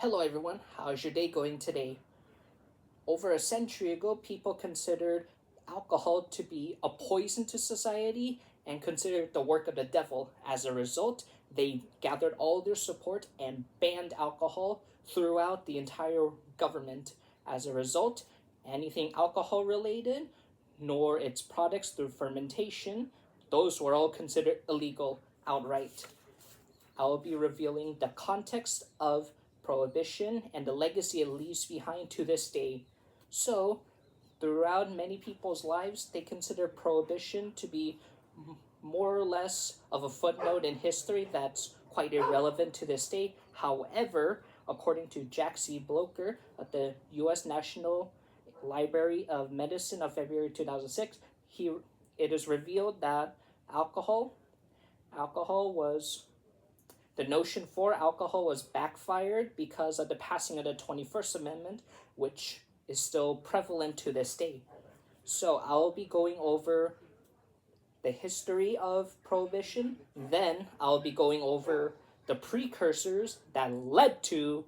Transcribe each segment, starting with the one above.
Hello everyone, how's your day going today? Over a century ago, people considered alcohol to be a poison to society and considered it the work of the devil. As a result, they gathered all their support and banned alcohol throughout the entire government. As a result, anything alcohol related, nor its products through fermentation, those were all considered illegal outright. I will be revealing the context of Prohibition and the legacy it leaves behind to this day. So, throughout many people's lives, they consider Prohibition to be more or less of a footnote in history that's quite irrelevant to this day. However, according to Jack C. Blocher at the U.S. National Library of Medicine of February 2006, it is revealed that alcohol was the notion for alcohol was backfired because of the passing of the 21st Amendment, which is still prevalent to this day. So I'll be going over the history of Prohibition, then I'll be going over the precursors that led to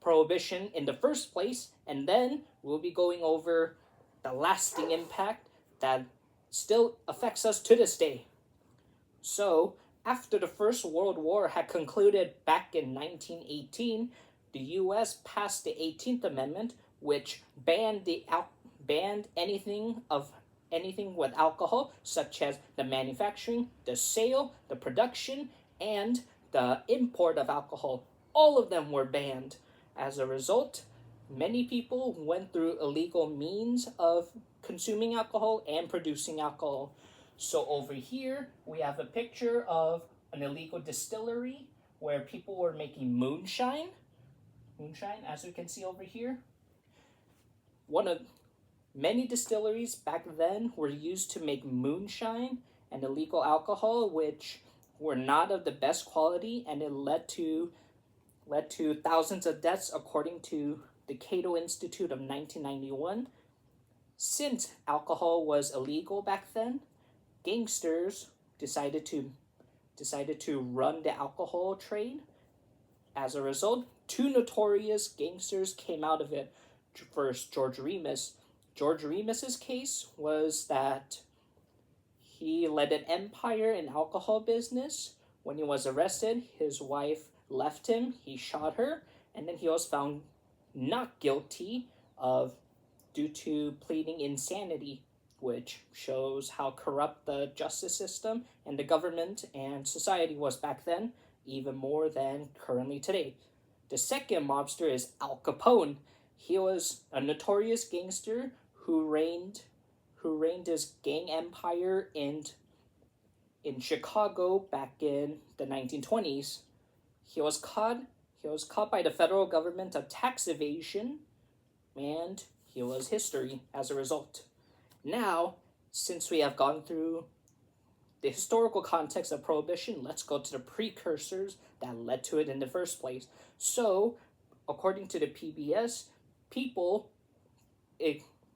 Prohibition in the first place, and then we'll be going over the lasting impact that still affects us to this day. So, after the First World War had concluded back in 1918, the U.S. passed the 18th Amendment, which banned anything with alcohol, such as the manufacturing, the sale, the production, and the import of alcohol. All of them were banned. As a result, many people went through illegal means of consuming alcohol and producing alcohol. So over here, we have a picture of an illegal distillery where people were making moonshine. Moonshine, as we can see over here. One of many distilleries back then were used to make moonshine and illegal alcohol, which were not of the best quality, and it led to thousands of deaths, according to the Cato Institute of 1991. Since alcohol was illegal back then, gangsters decided to run the alcohol trade. As a result, two notorious gangsters came out of it. First, George Remus. George Remus's case was that he led an empire in alcohol business. When he was arrested, his wife left him, he shot her, and then he was found not guilty due to pleading insanity, which shows how corrupt the justice system and the government and society was back then, even more than currently today. The second mobster is Al Capone. He was a notorious gangster who reigned his gang empire in Chicago back in the 1920s. He was caught by the federal government of tax evasion, and he was history as a result. Now, since we have gone through the historical context of Prohibition, let's go to the precursors that led to it in the first place. So, according to the PBS,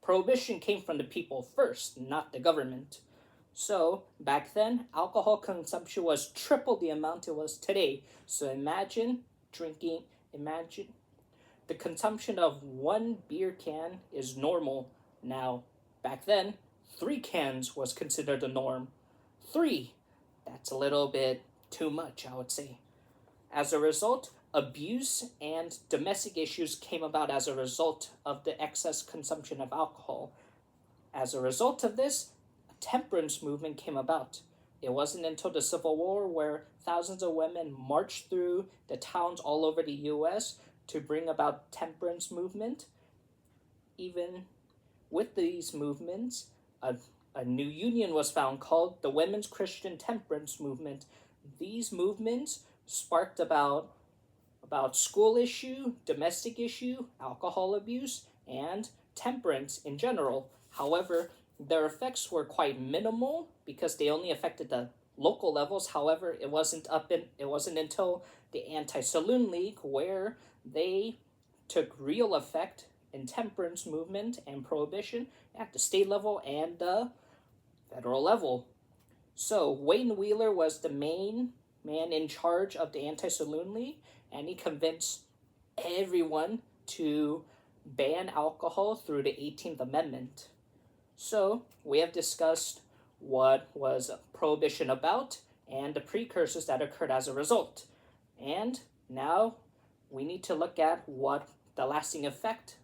Prohibition came from the people first, not the government. So, back then, alcohol consumption was triple the amount it was today. So imagine the consumption of one beer can is normal. Now, back then, 3 cans was considered the norm. 3, that's a little bit too much, I would say. As a result, abuse and domestic issues came about as a result of the excess consumption of alcohol. As a result of this, a temperance movement came about. It wasn't until the Civil War where thousands of women marched through the towns all over the U.S. to bring about temperance movement. Even with these movements, a new union was found called the Women's Christian Temperance Movement. These movements sparked about school issue, domestic issue, alcohol abuse, and temperance in general. However, their effects were quite minimal because they only affected the local levels. However, it wasn't until the Anti-Saloon League where they took real effect in temperance movement and prohibition at the state level and the federal level. So Wayne Wheeler was the main man in charge of the Anti-Saloon League, and he convinced everyone to ban alcohol through the 18th Amendment. So, we have discussed what was Prohibition about and the precursors that occurred as a result. And now we need to look at what the lasting effect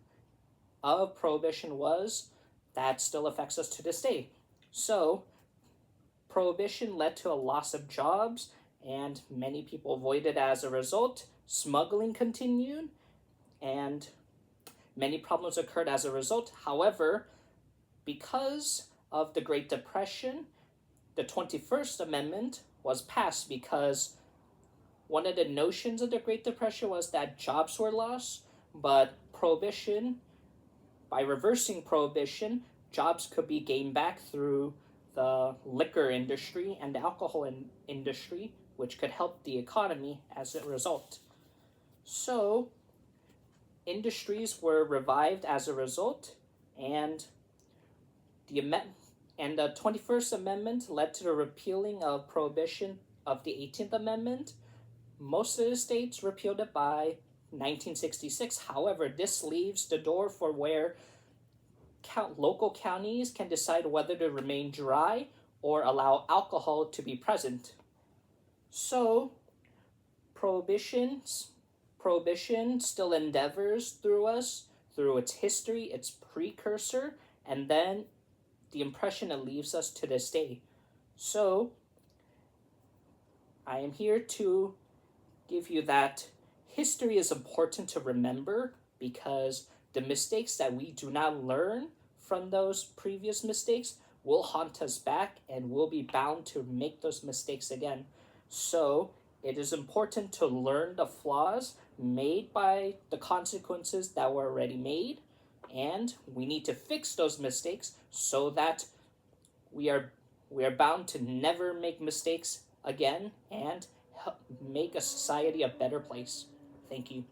of Prohibition was that still affects us to this day. So, Prohibition led to a loss of jobs, and many people avoided as a result. Smuggling continued, and many problems occurred as a result. However, because of the Great Depression, the 21st Amendment was passed because one of the notions of the Great Depression was that jobs were lost, but by reversing Prohibition, jobs could be gained back through the liquor industry and the alcohol industry, which could help the economy as a result. So, industries were revived as a result, and the 21st Amendment led to the repealing of Prohibition of the 18th Amendment. Most of the states repealed it by 1966. However, this leaves the door for where local counties can decide whether to remain dry or allow alcohol to be present. So, Prohibition still endeavors through its history, its precursor, and then the impression it leaves us to this day. So, I am here to give you that history is important to remember, because the mistakes that we do not learn from those previous mistakes will haunt us back, and we'll be bound to make those mistakes again. So, it is important to learn the flaws made by the consequences that were already made, and we need to fix those mistakes so that we are bound to never make mistakes again and help make a society a better place. Thank you.